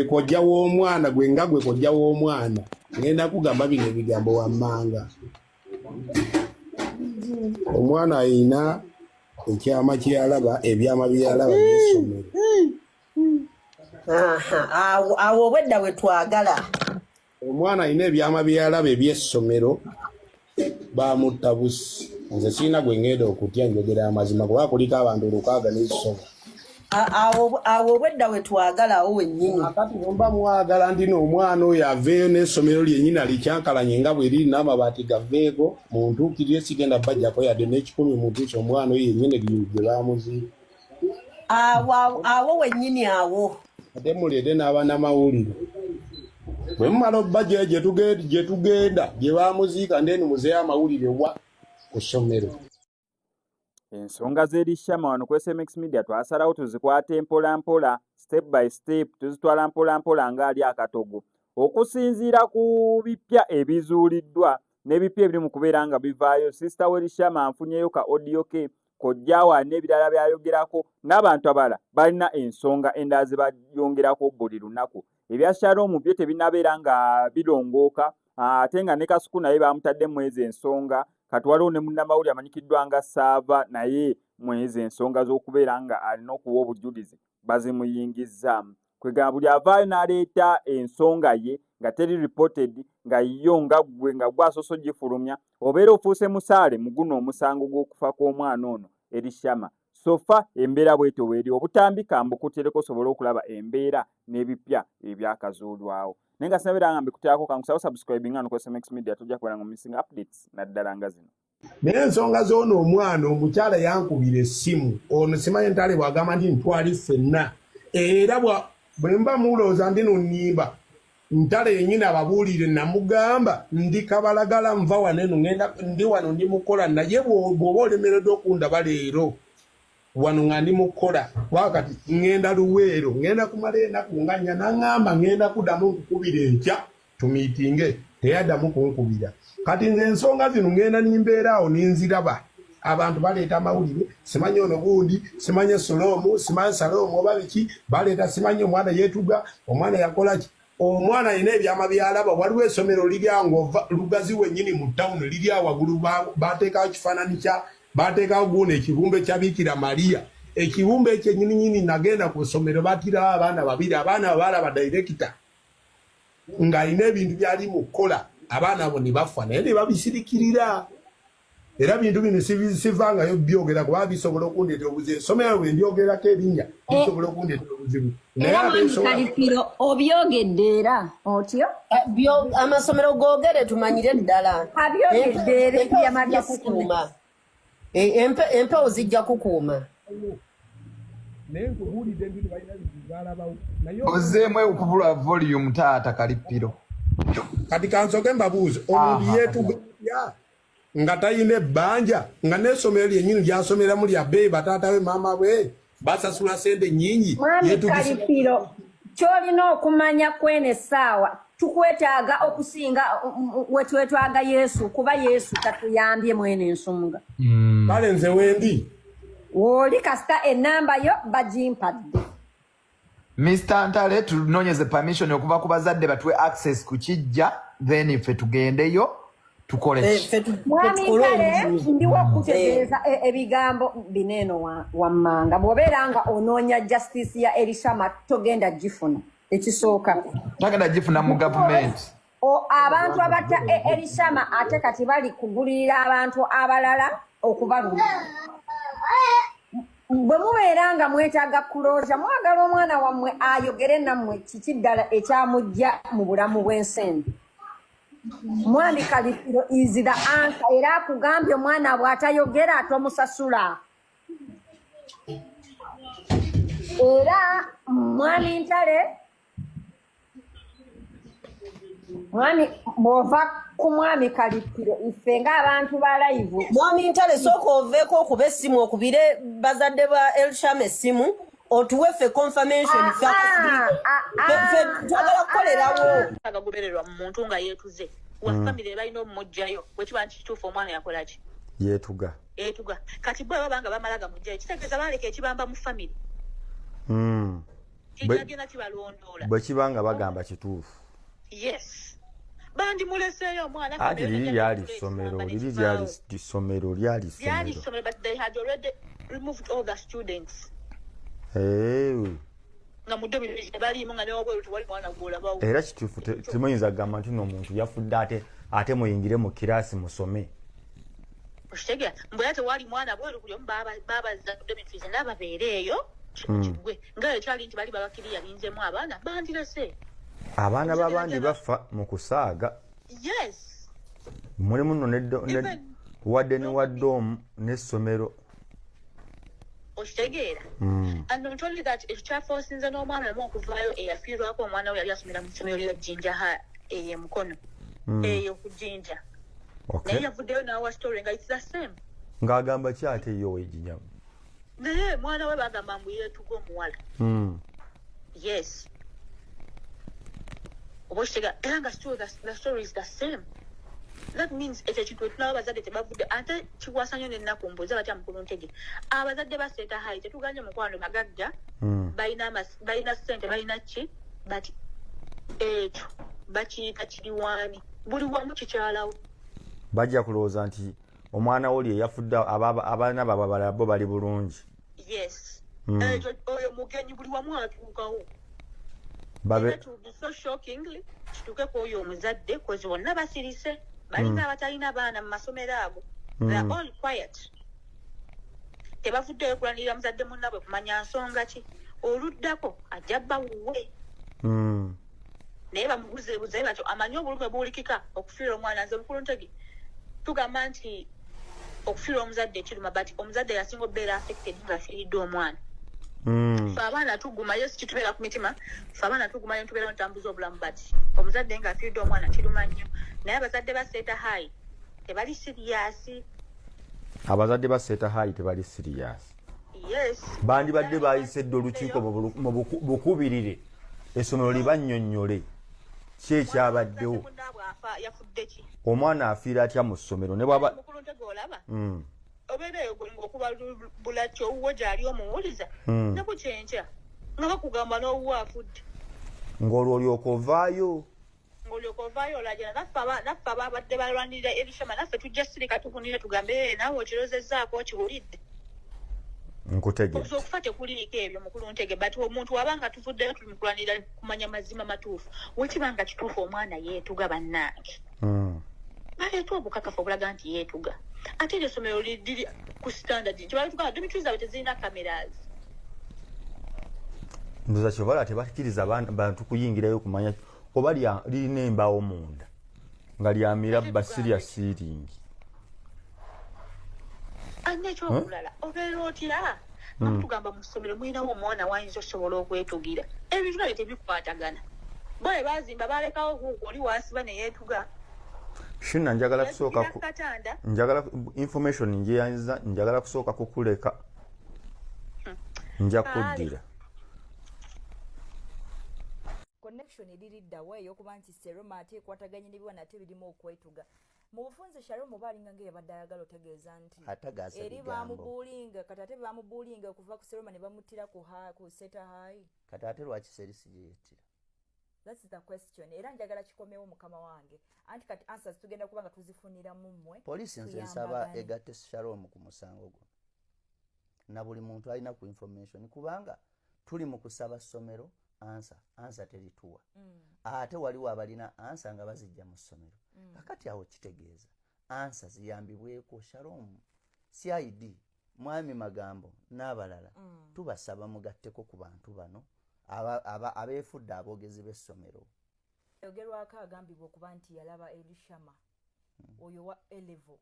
kojja w'omwana gwe nga gwe kojja w'omwana ngenda kugamba bino ebigambo wammanga omwana ayina ekyama kyalaba ebyama byalaba by'essomero awo obwedda we twagala omwana ayina ebyama byalaba eby'essomero bamutta busi nze sirina gwe ngenda okutya njogera amazima kuba kuliko abantu olukaaga n'ekisomo awo obwedda we twagalawo wennyini akati nomba mwagala ndina omwana oyo aveeyo n'essomero lyennyini alikyankalanye nga bwe liri n'amabaati gaveeko mu ntuukirire sigenda bajjako yadde n'ekikumi mu ntuusi omwana oyo yennyini gye baamuziika awo wennyini awo ate muleete n'abanamawulire bwe mumala obajjayo gye tugenda gye baamuziika ndeni muzeeyo amawulire wa ku ssomero. Ensonga z'erishama wano ku SMX Media twasalawo tuzikwate mpola mpola step by step tuzitwala mpola mpola ng'ali akatogo okusinziira ku bipya ebizuuliddwa n'ebipya ebiri mu kubeera nga bivaayo. Sisita w'erishama anfunyeyo ka audio ke kojjawa n'ebirala byayogerako n'abantu abalala balina ensonga endala ze bayongerako buli lunaku. Ebya Shalom byo tebinabeera nga birongooka ate nga ne Kasuku naye bamutadde mwezi ensonga kati waliwo ne munnamawulire amanyikiddwa nga Saava naye mwezi ensonga z'okubeera nga alina okuwa obujulizi bazimuyingizzaamu. Kwegamba buli avaayo n'aleeta ensonga ye nga teri reported nga yo nga gwe asoose gifulumya obeera ofuuse musaale mu guno omusango gw'okufa kw'omwana ono Erishama. Sofa embeera bwetyo weeri obutambika mbukutireko osobole okulaba embeera n'ebipya ebyakazuulwawo. Naye nga sinabeera nga mbikuteerako kankusaba subscribe ngano ku SMX Media tujja kubera nga missing updates naddala nga zino. Naye ensonga z'ono omwana omukyala yankubira essimu ono simanyi ntale bw'agamba nti ntwali ffenna era bwe mba mulowooza ndi nonnimba ntale yennyini ababuulire namugamba ndi kabalagala nva wano eno ndi wano ndi mukola naye bw'oba olemereddwa okundaba leero wano nga ndi mukola wakati ngenda Luweero ngenda kumala ennaku nga nnya naŋŋamba ngenda kuddamu nkukubira enkya tumiitinge teyaddamu kunkubira kati nze ensonga zino ngenda nimbeeraawo ninziraba abantu baleeta amawulire simanyi ono gundi simanyi Soloomu simanyi Saloomu oba biki baleeta simanyi omwana yeetuga omwana yakolaki omwana ayina ebyama byalaba waliwo essomero liryango lugazi wennyini mu ttawuni liri awagulu bateekawo kifaananyi kya bateekawo guno ekibumbe kya Bikira Maria ekibumbe ekyo ennyininyini nagenda ku ssomero batirawo abaana babiri abaana balaba director ng'alina ebintu byali mu kukola abaana abo ne bafa naye ne babisirikirira era bintu bino sivangayo byogera kuba bisobola okundeetera obuzibu essomero bwe ndyogerako erinnya bisobola okundeetera obuzibu naye Kalipiro obyogedde era otyo amasomero googere tumanyire ddala abyogedde era empya kukuuma empewo zijja kukuuma naye nkubuulidde ebintu balina bizalabawo ozeemu okubula volume taata Kalipiro kati kansoke mbabuuze omuntu yeetuga nga talina ebbanja nga n'essomero lyennyini lyasomeramu lya bbeeyi bataata we maama bwe basasula sente nnyingi mwami Kalipiro ky'olina okumanya kwene essaawa tukwetaaga okusinga wetwetwaga Yesu kuba Yesu tatuyambye mwene ensonga kale nze wendi woli kasita ennamba yo bagimpadde Mr. Ntale tunoonyeze permission okuva ku bazadde batuwe access ku kijja then ife tugendeyo tukole mwami Ntale ndiwo okutegeeza ebigambo bineeno wammanga bw'obeera nga onoonya justice ya Erishama togenda gifuna ekisooka tagenda gifuna mu gavumenti abantu abatta Erishama ate kati bali kugulirira abantu abalala okubaluma bwe mubeera nga mwetaaga kulooza mwagala omwana wammwe ayogere nammwe kiki ddala ekyamujja mu bulamu bw'ensembe mwami Kalipiro is the answer era akugambye omwana bw'atayogera atomusasula era mwami Ntale mwami bw'ova ku mwami Kalipiro ife ng'abantu ba live mwami Ntale sooka oveeko okuba essimu okubire bazadde ba Erishama essimu otuwe ffe confirmation twagala kukolerawo agagobererwa mu muntu nga yeetuze wa famire balina omumugjayo bwekiba nti kituufu omwana yakolaki yeetuga kati bwe babanga bamala gamugjayo kitegeeza baleka ekibamba mu famire Kijagenda kibalondoola. Bwe kibanga bagamba kituufu. Yes. Bandi muleseeyo omwana. Ati liri lyali ssomero, liri lyali ssomero, lyali Lyali ssomero. ssomero, but they had already removed all the students. Nga mu ddembe tebaliimu nga n'obweru tewali mwana gw'olabawo. Era kituufu temuyinza kugamba nti n'omuntu yafudde ate muyingire mu kiraasi musome. Oshitegera mbwe tewali mwana bweru buli omu baabazza mu ddembe twize n'ababeera eyo kigwe nga ekyali nti bali babakiri yalinzemu abaana bandirese. Abaana b'abandi bafa mu kusaaga. Yes. Mulimu nno wadde ne waddoomu n'essomero. Oshitegera. And not only that, ekyafosinze n'omwana omu okuvaayo eyafiirwako omwana we yali asomera mu ssomero lya Jjinja Mukono. Eyo ku Jjinja. Naye yavuddeyo n'awa story nga it's the same. Ng'agamba ki ate yo w'ejinyamu? Naye mwana we bagamba mbu yeetuga omuwala. Yes. Oba oshitegera era nga the story is the same. That means ekyo ekintu tunaba abazadde tebavudde ate kikwasa nnyo n'ennaku mbuuza batya mukulu ntege. Abazadde baseeta hayi tetuganye mukwano magagga balina ssente balina ki but ekyo bakiyita kiriwaani buli wamu kikyalawo. Bajja kulowooza nti omwana wo oli eyafudde abaana baabwe abalala bo bali bulungi. Yes. Oyo mugenyi buli wamu atuukawo. It will be so shockingly kituuke ku oyo omuzadde kozi bonna basirise. Balinga abatalina baana mu masomero ago. They are all quiet. Tebavuddeyo kulanirira muzadde munnabwe kumanya nsonga ki. Oluddako ajja bawuwe. Naye bamubuzeebuze batyo amanyi obulumi buwulikika okufiira omwana nze mukulu ntege. Tugamba nti okufiira omuzadde kiruma but omuzadde yasinga obbeera affected ng'afiiriddwe omwana. Ffe abaana tuguma yesu kitubeera ku mitima ffe abaana tuguma ntubeera ntambuza obulamu but omuzadde ng'afiiridde omwana kiruma nnyo naye abazadde baseeta hayi tebali siriyasi. Abazadde baseeta hayi tebali siriyasi. Yes. Bandibadde bayisedde olukiiko mu bukubirire essomero libannyonnyole ki ekyabaddewo. Omwana afiira atya mu ssomero ne bwaba mukulu ntege olaba obeereyo okuba bulaki owuwo gy'ali omuwuliza ne kukyenkya nga bakugamba n'owuwo afudde ng'olwo olyoka ovaayo olagera naffe ababadde balwanirira ebishama naffe tujja sirika tukunire tugambe naawe okirozezzaako okiwulidde. Nkutegedde. Okufa tekuliiko ebyo mukulu ntege but omuntu wabanga tuvuddeyo tuli mu kulwanirira kumanya mazima matuufu wekibanga kituufu omwana yeetuga bannange. Baleeta obukakafu obulaga nti yeetuga ate eryo essomero liri ku standard kyebalitugaa dormitories zaabwe tezirina cameras. Ndoza kyobala tebakkiriza bantu kuyingirayo kumanya oba lirina embaawo munda nga lyamira basirya siiringi. Ane ekyokulala obeera otya nga tugamba mu ssomero mulinawo omwana wayinza okusobola okwetugira ebintu nabyo tebikwatagana bo bwe baazimba balekawo kuuko oli wansiba ne yeetuga. Shina njagala kusooka njagala information njeyanza njagala kusooka kukuleka nja kuddira. Connection ediriddawo ey'okuba nti Seroma ate ekwataganye n'ebiwana ate birimu okwetuga. Mu bufunze Sharon baalinga ng'eyabadde ayagala otegeeza nti eri baamubuulinga kati ate baamubuulinga okuva ku Seroma ne bamuttira ku Seta High. Kati ate lwaki serisi gye yettira? That's the question. Era njagala kikomewo mukama wange. Anti kati answers tugenda kuba nga tuzifunira mu mmwe. Poliisi nze nsaba egatte Sharon ku musango guno. Na buli muntu alina ku information kubanga tuli mu kusaba ssomero ansa terituwa. Ate waliwo abalina ansa nga bazijja mu ssomero. Kakati awo kitegeeza ansa ziyambibweko Sharon CID mwami Magambo n'abalala tubasaba mugatteko ku bantu bano abeefudde aboogezi b'essomero. Yogerwako agambibwa okuba nti yalaba Elishama oyo wa Elevo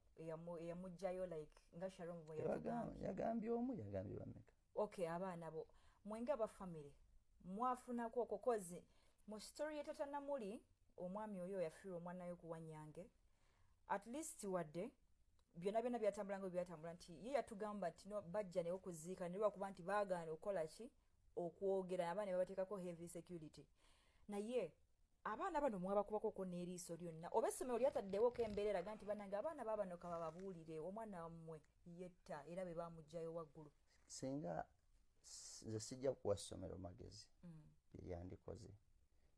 eyamugjayo like nga Sharon bwe yagambye omu yagambye bameka. Okay, abaana bo mwenga abafamily mwafunako okokozi mu story yetatanamuli omwami oyo yafiirwa omwana we ku Wanyange at least wadde byonna byatambula nga byatambula nti ye yatugamba nti no bajja ne okuziika ne lwakuba nti baagaana okukola ki okwogera abaana babateekako heavy security naye abaana bano mwabakubako n'eriiso lyonna oba essomero lyataddewo ko embeera eraga nti bannange abaana baabano kabababuulire omwana wammwe yetta era be baamugjayo waggulu. Singa nze sijja kuwa ssomero magezi eryandikoze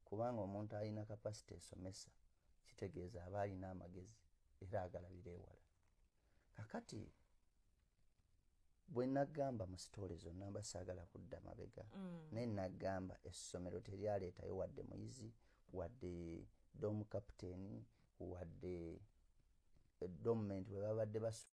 kubanga omuntu alina kapasite esomesa kitegeeza aba alina amagezi era agalabira ewala. Kakati bwe nagamba mu sitoole zonna mba saagala kudda mabega naye nagamba essomero teryaleetayo wadde muyizi wadde dom captain wadde domumenti bwe babadde